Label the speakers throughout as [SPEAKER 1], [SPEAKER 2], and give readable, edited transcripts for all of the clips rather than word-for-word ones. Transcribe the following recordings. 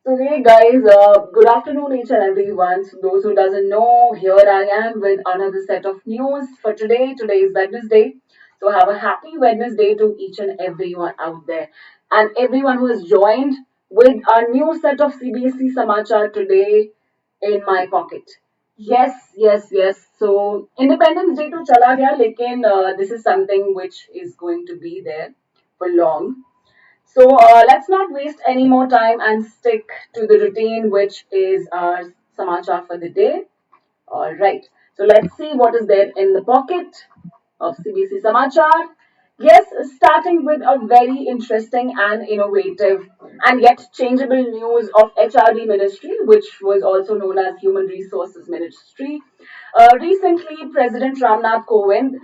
[SPEAKER 1] So hey guys, good afternoon each and everyone. So those who doesn't know, here I am with another set of news for today. Today is Wednesday. So have a happy Wednesday to each and everyone out there. And everyone who has joined with a new set of CBSE Samachar today in my pocket. Yes. So Independence Day to chala gaya, lekin this is something which is going to be there for long. So let's not waste any more time and stick to the routine, which is our samachar for the day. All right. So let's see what is there in the pocket of CBC Samachar. Yes, starting with a very interesting and innovative and yet changeable news of HRD Ministry, which was also known as Human Resources Ministry. Recently, President Ramnath Kovind,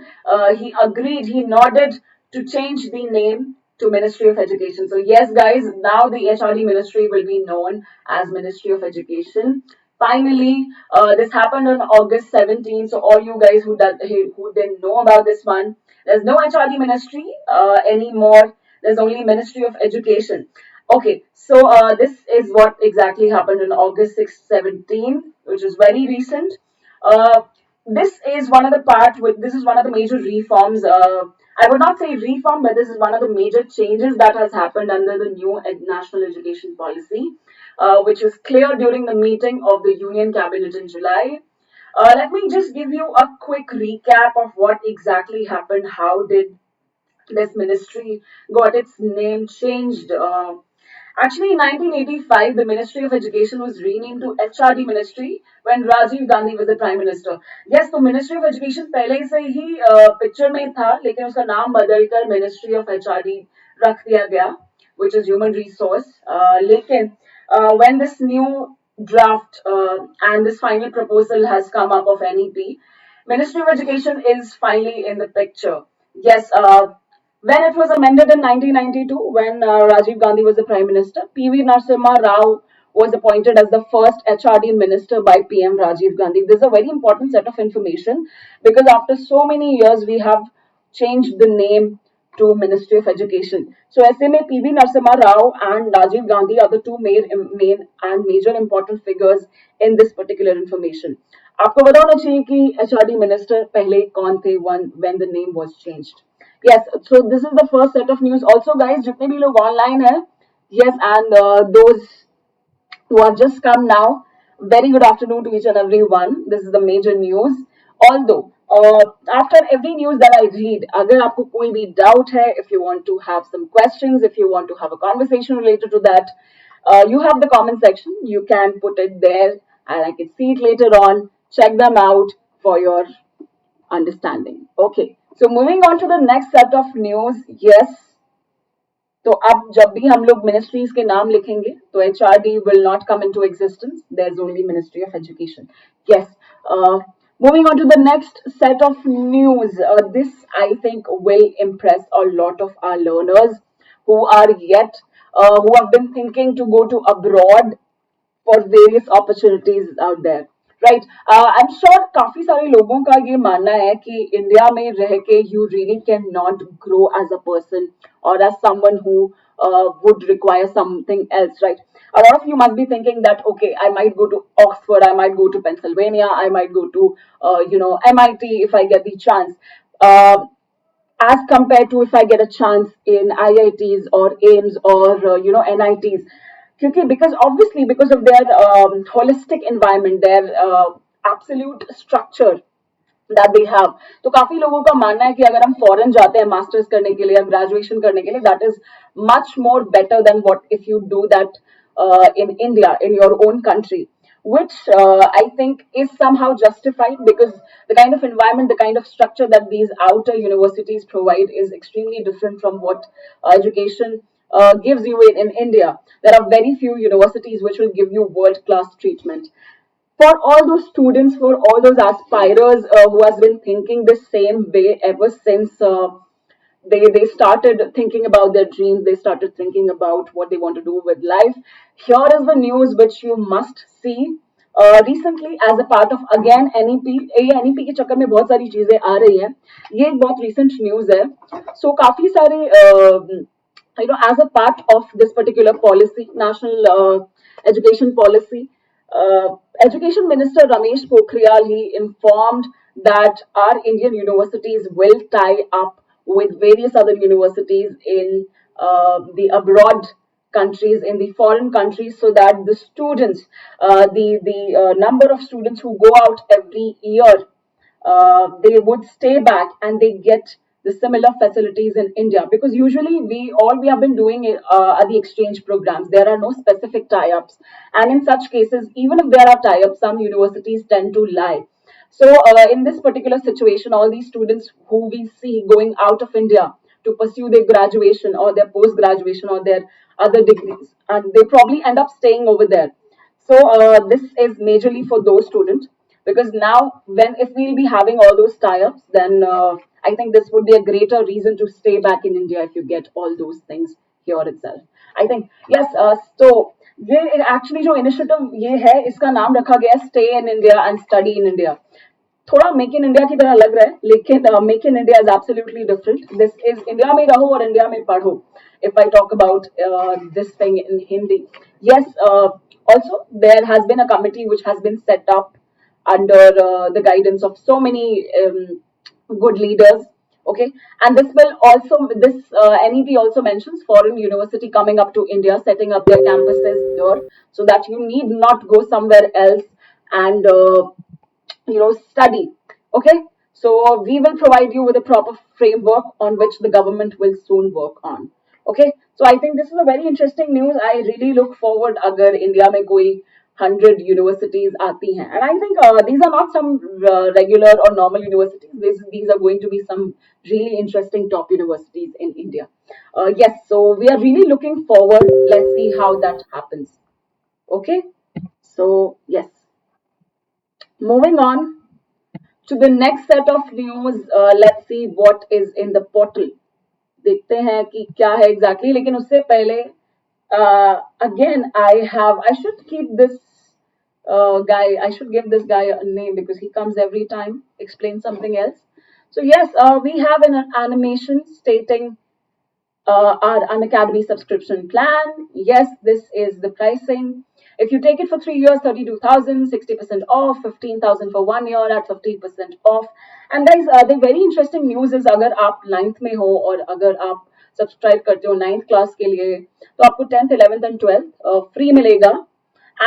[SPEAKER 1] he nodded to change the name to Ministry of Education. So yes, guys, now the HRD Ministry will be known as Ministry of Education. Finally, this happened on August 17th. So all you guys who didn't know about this one, there's no HRD ministry anymore. There's only Ministry of Education. Okay, so this is what exactly happened on August 6th, 17, which is very recent. Uh, this is one of the part with this is one of the major reforms. I would not say reform, but this is one of the major changes that has happened under the new national education policy, which was clear during the meeting of the Union Cabinet in July. Let me just give you a quick recap of what exactly happened. How did this ministry got its name changed? Actually, in 1985, the Ministry of Education was renamed to HRD Ministry when Rajiv Gandhi was the Prime Minister. Yes, तो Ministry of Education पहले से ही picture में था, लेकिन उसका नाम बदलकर Ministry of HRD रख दिया गया, which is Human Resource. लेकिन when this new draft and this final proposal has come up of NEP, Ministry of Education is finally in the picture. Yes, when it was amended in 1992, when Rajiv Gandhi was the Prime Minister, P.V. Narasimha Rao was appointed as the first HRD minister by PM Rajiv Gandhi. This is a very important set of information because after so many years, we have changed the name to Ministry of Education. So SMA PV Narasimha Rao and Rajiv Gandhi are the two main and major important figures in this particular information. आपको पता होना चाहिए कि HRD minister पहले कौन थे when the name was changed. Yes, so this is the first set of news. Also, guys, जितने भी लोग online हैं, yes, and those who have just come now, very good afternoon to each and every one. This is the major news. Although, after every news that I read, अगर आपको कोई भी doubt है, if you want to have some questions, if you want to have a conversation related to that, you have the comment section. You can put it there, and I can see it later on. Check them out for your understanding. Okay, so moving on to the next set of news. Yes, तो अब जब भी हम लोग ministries के नाम लिखेंगे तो HRD will not come into existence. There's only Ministry of Education. Yes. Moving on to the next set of news. This I think will impress a lot of our learners who have been thinking to go to abroad for various opportunities out there. Right I am sure काफी सारे लोगों का ये मानना है कि India में रह के you really can not grow as a person और as someone who would require something else, right? A lot of you must be thinking that okay, I might go to Oxford, I might go to Pennsylvania, I might go to MIT if I get the chance. Uh, as compared to if I get a chance in IITs or AIMS or NITs. Because obviously because of their holistic environment, their absolute structure that they have. तो काफी लोगों का मानना है कि अगर हम foreign जाते हैं मास्टर्स करने के लिए या ग्रेजुएशन करने के लिए that is much more better than what if you do that in India, in your own country, which I think is somehow justified because the kind of environment, the kind of structure that these outer universities provide is extremely different from what education gives you in India. There are very few universities which will give you world class treatment. For all those students, for all those aspirers who has been thinking the same way ever since they started thinking about their dreams, they started thinking about what they want to do with life. Here is the news which you must see. Recently, as a part of again NEP, NEP के चक्कर में बहुत सारी चीजें आ रही हैं. ये एक बहुत recent news है. So काफी सारे as a part of this particular policy, national education policy. Uh, Education Minister Ramesh Pokhriyal, he informed that our Indian universities will tie up with various other universities in the abroad countries, in the foreign countries, so that the students, the number of students who go out every year, they would stay back and they get the similar facilities in India, because usually we have been doing are the exchange programs. There are no specific tie-ups, and in such cases, even if there are tie-ups, some universities tend to lie. So in this particular situation, all these students who we see going out of India to pursue their graduation or their post graduation or their other degrees, and they probably end up staying over there. So this is majorly for those students, because now when if we'll be having all those tie-ups, then I think this would be a greater reason to stay back in India if you get all those things here itself. I think yes. So ये actually जो initiative ये है, इसका नाम रखा गया Stay in India and Study in India. थोड़ा make in India की तरह लग रहा है, लेकिन make in India is absolutely different. This is India में रहो और इंडिया में पढ़ो. If I talk about this thing in Hindi, yes, also there has been a committee which has been set up under the guidance of so many good leaders. Okay, and this will also this NEP also mentions foreign university coming up to India, setting up their campuses here, so that you need not go somewhere else and study. Okay, so we will provide you with a proper framework on which the government will soon work on. Okay, so I think this is a very interesting news. I really look forward agar India mein koi 100 universities aati hain, and I think these are not some regular or normal universities. These are going to be some really interesting top universities in India. Yes, so we are really looking forward. Let's see how that happens. Okay, so yes, moving on to the next set of news. Let's see what is in the portal. देखते हैं कि क्या है exactly. लेकिन उससे पहले again I should keep this guy. I should give this guy a name because he comes every time explain something else. So yes, we have an animation stating our Unacademy subscription plan. Yes, this is the pricing. If you take it for 3 years, 32,000, 60% off, 15,000 for 1 year at 50% off. And guys, the very interesting news is अगर आप 9th में हो और अगर आप subscribe करते हो 9th class के लिए, तो आपको 10th, 11th and 12th free मिलेगा.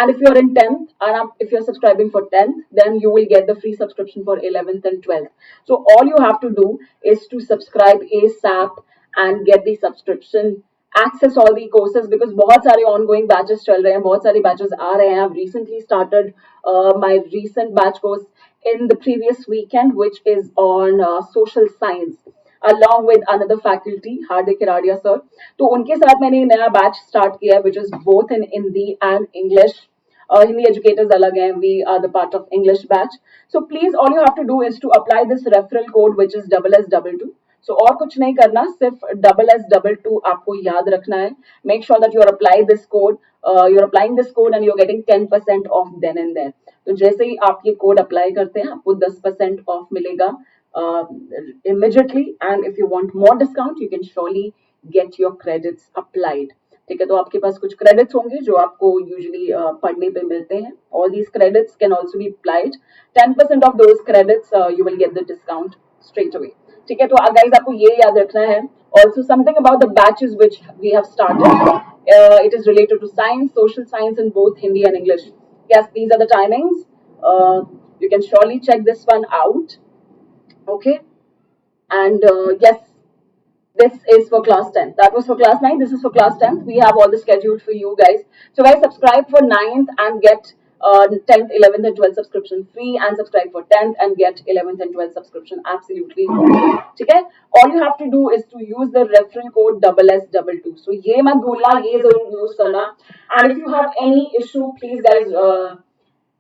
[SPEAKER 1] And if you're in 10th, and if you're subscribing for 10th, then you will get the free subscription for 11th and 12th. So all you have to do is to subscribe ASAP and get the subscription, access all the courses, because बहुत सारे ongoing batches चल रहे हैं, बहुत सारे batches आ रहे हैं. I've recently started my recent batch course in the previous weekend, which is on social science, along with another faculty, Hardik Kiradia sir. तो उनके साथ मैंने नया batch start किया है, which is both in Hindi and English. Hindi educators alag hai, we are the part of English batch. So please, all you have to do is to apply this referral code, which is double S double two. So और कुछ नहीं करना, सिर्फ double S double two आपको याद रखना है. Make sure that you apply this code. You're applying this code and you're getting 10% off then and there. तो जैसे ही आप ये कोड अप्लाई करते हैं, आपको 10% ऑफ मिलेगा immediately. And if you want more discount, you can surely get your credits applied. ठीक है, तो आपके पास कुछ क्रेडिट्स होंगे जो आपको यूजुअली पढ़ने पे मिलते हैं. All these credits can also be applied. 10% of those credits you will get the discount straight away. ठीक है, तो guys आपको ये याद रखना है. Also something about the batches which we have started. It is related to science, social science in both Hindi and English. Yes, these are the timings. You can surely check this one out. Okay, and yes, this is for class 10th. That was for class 9. This is for class 10th. We have all the scheduled for you guys. So guys, subscribe for 9th and get 10th, 11th and 12th subscription free, and subscribe for 10th and get 11th and 12th subscription absolutely free. Okay? All you have to do is to use the referral code double S double two. So ये मत भूलना, ये जरूर use करना. And if you have any issue, please guys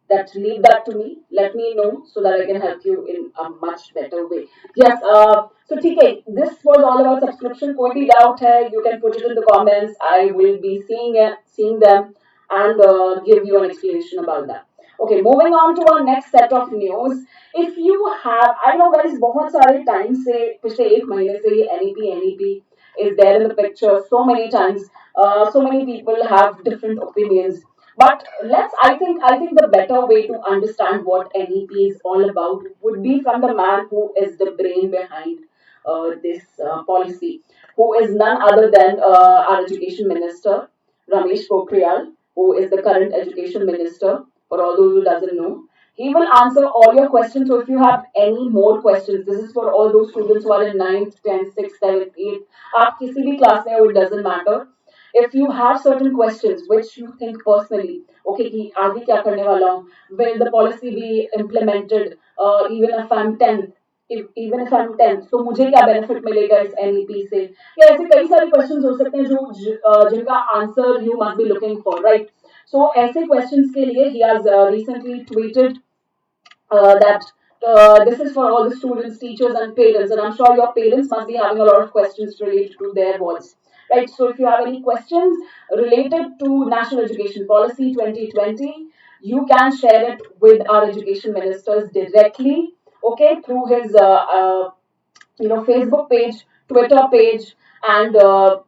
[SPEAKER 1] that leave that to me. Let me know so that I can help you in a much better way. Yes. So TK, this was all about subscription. कोई भी doubt है, you can put it in the comments. I will be seeing them, and give you an explanation about that. Okay, moving on to our next set of news. If you have, I know guys, बहुत सारे time से पिछले एक महीने से ये NEP is there in the picture so many times. So many people have different opinions. But I think the better way to understand what NEP is all about would be from the man who is the brain behind this policy, who is none other than our education minister, Ramesh Pokhriyal, who is the current education minister. For all those who doesn't know, he will answer all your questions. So if you have any more questions, this is for all those students who are in ninth, 10th, 6th, 7th, 8th. आप किसी भी class में हो, it doesn't matter. If you have certain questions which you think personally, okay, कि आगे क्या करने वाला हूँ, will the policy be implemented even if I'm 10th, even if I'm 10th, तो मुझे क्या benefit मिलेगा इस NEP से, या ऐसे कई सारे questions हो सकते हैं जो जिनका answer you must be looking for, right? So ऐसे questions के लिए he has recently tweeted that this is for all the students, teachers, and parents. And I'm sure your parents must be having a lot of questions related to their boards. Right, so if you have any questions related to National Education Policy 2020, you can share it with our education ministers directly, okay, through his Facebook page, Twitter page, and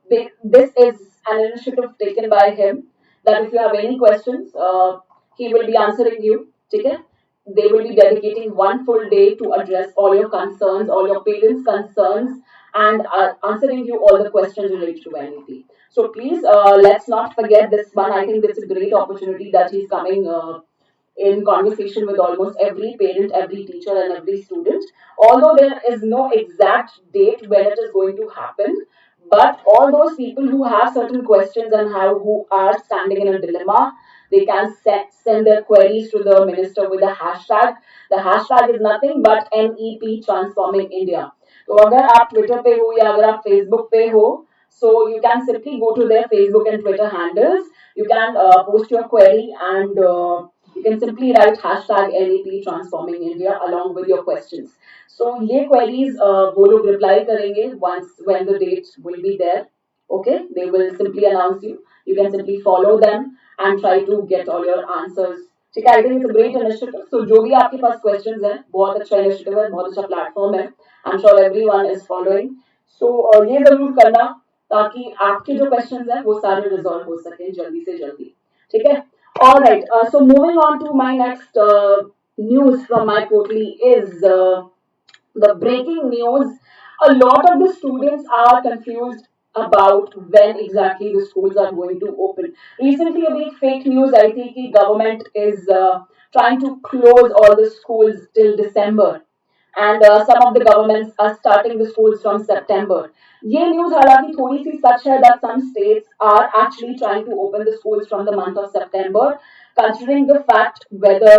[SPEAKER 1] this is an initiative taken by him that if you have any questions, he will be answering you. Okay? They will be dedicating one full day to address all your concerns, all your parents' concerns, and answering you all the questions related to NEP. So please, let's not forget this one. I think this is a great opportunity that he's coming in conversation with almost every parent, every teacher, and every student. Although there is no exact date when it is going to happen, but all those people who have certain questions and who are standing in a dilemma, they can send their queries to the minister with a hashtag. The hashtag is nothing but NEP Transforming India. तो अगर आप Twitter पे हो या अगर आप Facebook पे हो, so you can simply go to their Facebook and Twitter handles. You can post your query and you can simply write hashtag NEP Transforming India along with your questions. So ये queries वो लोग reply करेंगे once when the date will be there. Okay, they will simply announce you. You can simply follow them and try to get all your answers. ठीक है, I think it's a great initiative. So जो भी आपके पास questions हैं, बहुत अच्छा initiative है, बहुत अच्छा platform है. I'm sure everyone is following. So ये जरूर करना ताकि आपके जो questions हैं वो सारे resolve हो सके जल्दी से जल्दी. ठीक है. All right. So moving on to my next news from my portal is the breaking news. A lot of the students are confused about when exactly the schools are going to open. Recently, a big fake news I think the government is trying to close all the schools till December, and some of the governments are starting the schools from September. ये news हालांकि थोड़ी सी सच है that some states are actually trying to open the schools from the month of September, considering the fact whether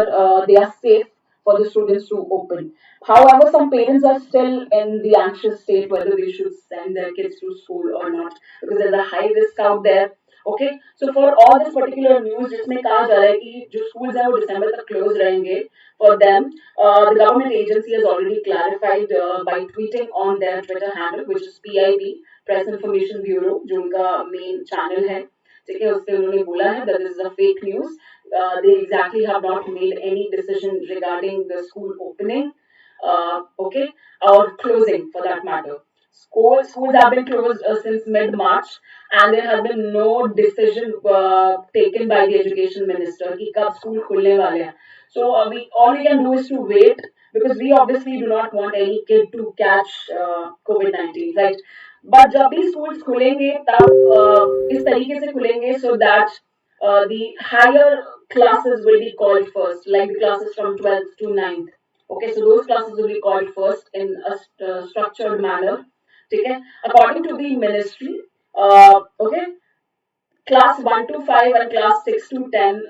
[SPEAKER 1] they are safe for the students to open. However, some parents are still in the anxious state whether they should send their kids to school or not because there's a high risk out there. Okay, so for all this particular news जिसमें कहा जा रहा है कि जो schools हैं वो दिसंबर तक close रहेंगे for them, the government agency has already clarified by tweeting on their Twitter handle, which is PIB, Press Information Bureau, जो उनका main channel है. ठीक है, उसपे उन्होंने बोला है that this is a fake news. They exactly have not made any decision regarding the school opening, okay, or closing for that matter. Schools have been closed since mid-March, and there has been no decision taken by the education minister कि कब school खुलने वाले हैं. So we all we can do is to wait because we obviously do not want any kid to catch COVID-19, right? But जब भी schools खुलेंगे तब इस तरीके से खुलेंगे so that the higher classes will be called first, like the classes from 12th to 9th. Okay, so those classes will be called first in a structured manner. Okay, according to the ministry, okay, class 1 to 5 and class 6 to 10,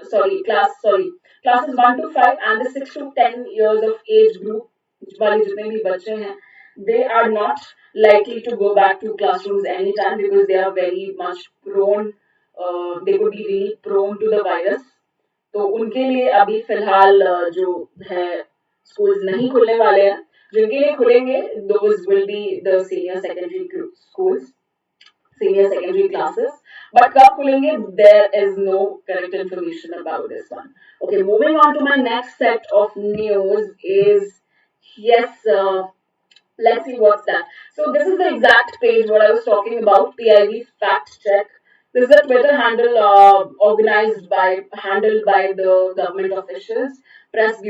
[SPEAKER 1] classes 1 to 5 and the 6 to 10 years of age group वाले जितने भी बच्चे हैं, they are not likely to go back to classrooms anytime because they are very much prone, they could be really prone to the virus. तो उनके लिए अभी फिलहाल जो है स्कूल्स नहीं खुलने वाले हैं. जिनके लिए खुलेंगे those will be the senior secondary schools, senior secondary classes. But कब खुलेंगे, there is no correct information about this one. Okay, moving on to my next set of news is, yes, let's see what's that. So this is the exact page what I was talking about, PIV fact check. This is a Twitter handle handled by the government officials, press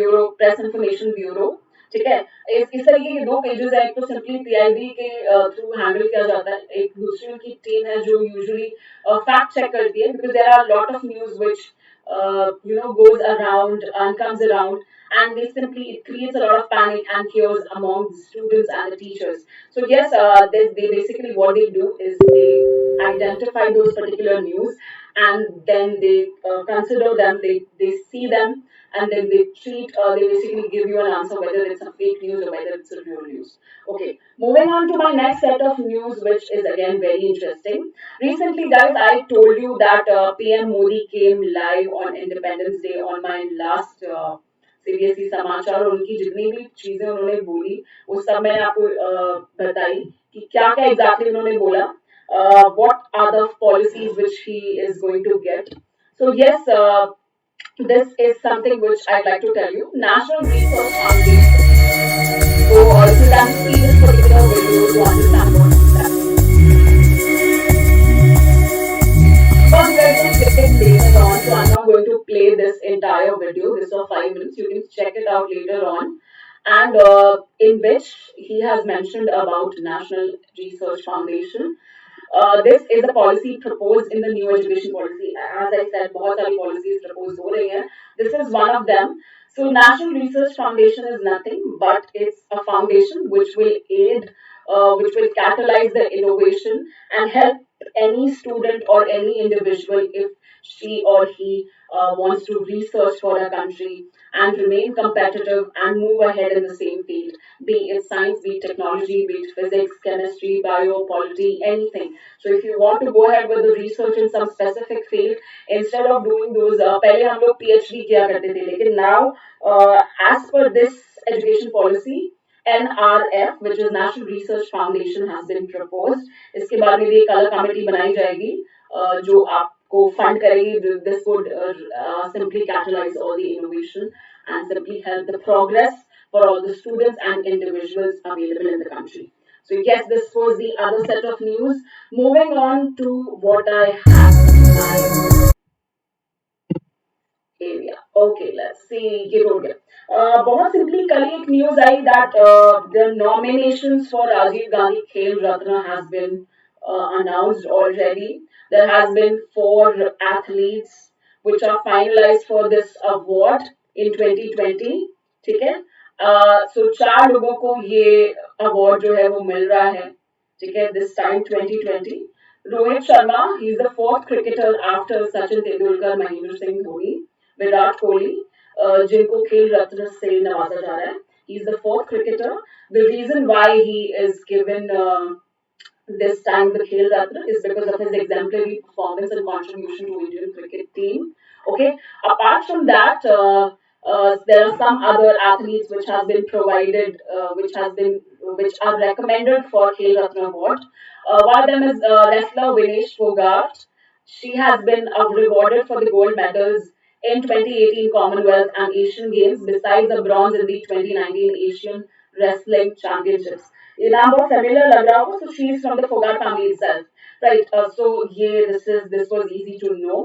[SPEAKER 1] information bureau. ठीक है, इस तरीके के दो pages है, एक तो simply PIB के थ्रू हैंडल किया जाता है, एक दूसरी उनकी टीम है जो यूजुअली फैक्ट चेक करती है, because there are lot of news which goes around and comes around, and they simply it creates a lot of panic and chaos among the students and the teachers. So yes, they basically what they do is they identify those particular news, and then they consider them, they see them, and then they basically give you an answer whether it's a fake news or whether it's a real news. Okay, moving on to my next set of news, which is again very interesting. Recently, guys, I told you that PM Modi came live on Independence Day on my last CBSE समाचार, और उनकी जितनी भी चीजें उन्होंने बोली वो सब मैंने आपको बताई कि क्या क्या एग्जैक्टली उन्होंने बोला, what are the policies which he is going to get. So yes, this is something which I'd like to tell you. National Research Foundation. So if you can see this particular video to understand what exactly. Of course, we are going to play it later on, so I'm not going to play this entire video. This is of 5 minutes. You can check it out later on, and in which he has mentioned about National Research Foundation. This is a policy proposed in the new education policy. As I said, बहुत सारी policies proposed हो रही हैं. This is one of them. So National Research Foundation is nothing but it's a foundation which will aid, which will catalyze the innovation and help any student or any individual if she or he wants to research for a country and remain competitive and move ahead in the same field, be it science, be it technology, be it physics, chemistry, bio, polity, anything. So if you want to go ahead with the research in some specific field, instead of doing those, पहले हम लोग PhD किया करते थे, लेकिन now as per this education policy, NRF, which is National Research Foundation, has been proposed. इसके बाद में भी एक अलग कमेटी बनाई जाएगी जो आपको फंड करेगी. This would simply catalyze all the innovation and simply help the progress for all the students and individuals available in the country. So yes, this was the other set of news. Moving on to what I have in my area. Okay, let's see. ये हो गया. बहुत simply कल एक news I that the nominations for Rajiv Gandhi Khel Ratna has been announced already. There has been 4 athletes which are finalized for this award in 2020. ठीक है. So 4 लोगों को ये अवार्ड जो है वो मिल रहा है. ठीक है. This time 2020. Rohit Sharma, he is the fourth cricketer after Sachin Tendulkar, Mahendra Singh Dhoni, Virat Kohli, जिनको खेल रत्न से नवाजा जा रहा है. He is the fourth cricketer. The reason why he is given this time the Khel Ratna is because of his exemplary performance and contribution to Indian cricket team. Okay. Apart from that, there are some other athletes which has been provided, which are recommended for Khel Ratna award. One of them is wrestler Vinesh Fogart. She has been rewarded for the gold medals in 2018 Commonwealth and Asian Games, besides the bronze in the 2019 Asian Wrestling Championships. ये नाम बहुत familiar लग रहा होगा. So she is from the Fogart family itself, right? So yeah, this was easy to know.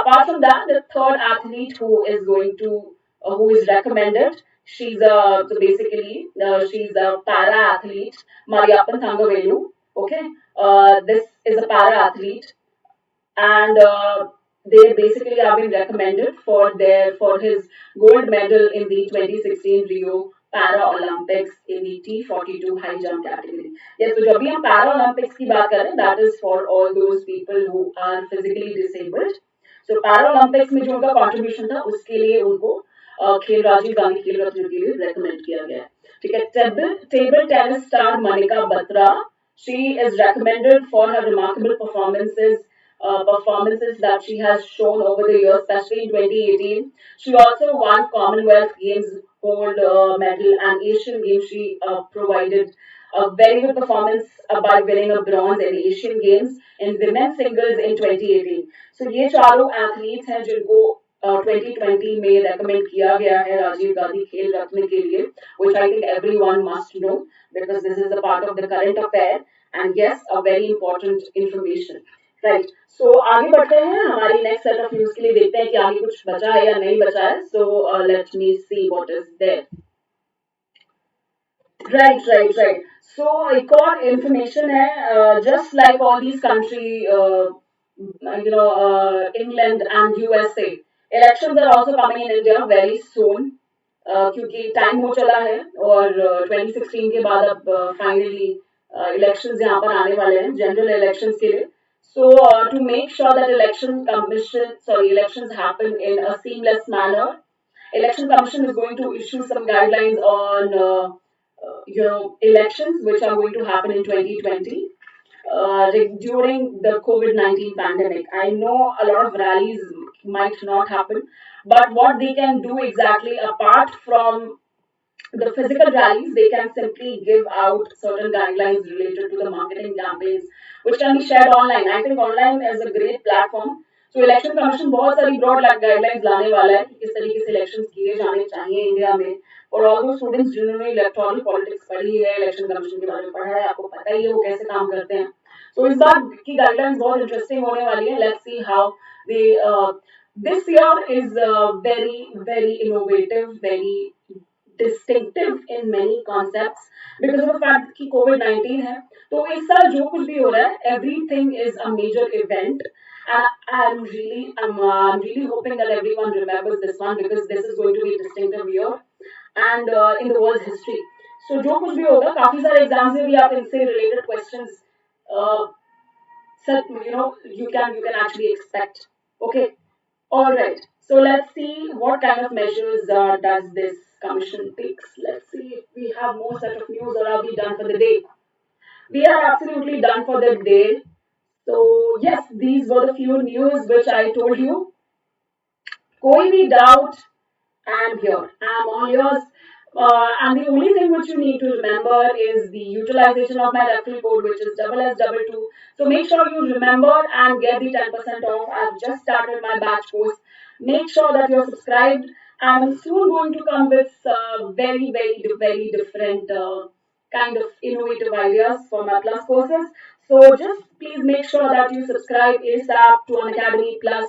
[SPEAKER 1] Apart from that, the third athlete who is recommended, she's a para athlete, Mariappan Thangavelu. Okay, this is a para athlete, and they basically have been recommended for his gold medal in the 2016 Rio Paralympics in the T42 high jump category. Yes, so जब भी हम Paralympics की बात करें, that is for all those people who are physically disabled. So Paralympics में जो उनका contribution था, उसके लिए उनको खेल राजीव गांधी खेल रत्न के लिए recommend किया गया है. ठीक है. Table tennis star Manika Batra, she is recommended for her remarkable performances that she has shown over the years, especially in 2018. She also won Commonwealth Games gold medal, and Asian Games. She provided a very good performance by winning a bronze in Asian Games in women's singles in 2018. So ये चारों athletes हैं जिनको 2020 में recommend किया गया है राजीव गांधी खेल रत्न के लिए, which I think everyone must know because this is a part of the current affair and yes, a very important information. Right, so आगे बढ़ते हैं हमारी नेक्स्ट सेट ऑफ न्यूज के लिए, देखते हैं कि आगे कुछ बचा है या नहीं बचा है. So let me see what is there. Right right right, so एक और इंफॉर्मेशन है. Just like all these country, England and USA, elections are also coming in India very soon. क्योंकि टाइम हो चला है और 2016 के बाद अब फाइनली इलेक्शंस यहाँ पर आने वाले हैं जनरल इलेक्शंस के लिए. So to make sure that elections happen in a seamless manner, Election Commission is going to issue some guidelines on elections which are going to happen in 2020 during the COVID-19 pandemic. I know a lot of rallies might not happen, but what they can do exactly apart from the physical rallies, they can simply give out certain guidelines related to the marketing campaigns, which can be shared online. I think online is a great platform. So election commission बहुत सारी broad guidelines लाने वाला है कि किस तरीके से election किए जाने चाहिए इंडिया में. और ऑल दो स्टूडेंट्स जिन्होंने इलेक्टोरल पॉलिटिक्स पढ़ी है, इलेक्शन कमीशन के बारे में पढ़ा है, आपको पता ही है वो कैसे काम करते हैं. तो इस बार की गाइडलाइंस बहुत इंटरेस्टिंग होने वाली है. Let's see how they this year is very very innovative, very distinctive in many concepts because of the fact कि COVID-19 है. तो इस साल जो कुछ भी हो रहा है, everything is a major event, and I'm really hoping that everyone remembers this one because this is going to be a distinctive year and in the world's history. So जो कुछ भी होगा, काफी सारे एग्जाम्स में भी आप इनसे related questions uh, you can actually expect. Okay. All right. So let's see what kind of measures does this commission takes. Let's see if we have more set of news or are we done for the day. We are absolutely done for the day. So yes, these were the few news which I told you. कोई भी doubt, I'm here. I'm all yours. And the only thing which you need to remember is the utilization of my referral code, which is double S double two. So make sure you remember and get the 10% off. I've just started my batch course. Make sure that you're subscribed. I'm soon going to come with very different kind of innovative ideas for my plus courses. So just please make sure that you subscribe ASAP to Unacademy Plus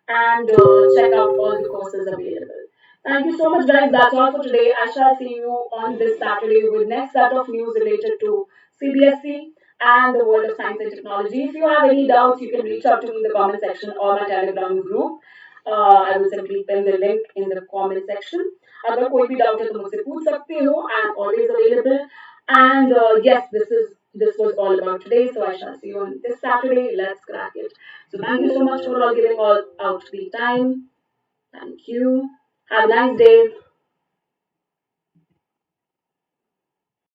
[SPEAKER 1] and check out all the courses available. Thank you so much, guys. That's all for today. I shall see you on this Saturday with next set of news related to CBSE and the world of science and technology. If you have any doubts, you can reach out to me in the comment section or my Telegram group. I will simply pin the link in the comment section. अगर कोई भी doubt है तो मुझसे पूछ सकते हो. I am always available. And yes, this was all about today. So I shall see you on this Saturday. Let's crack it. So thank you so much for all giving all out the time. Thank you. Have a nice day.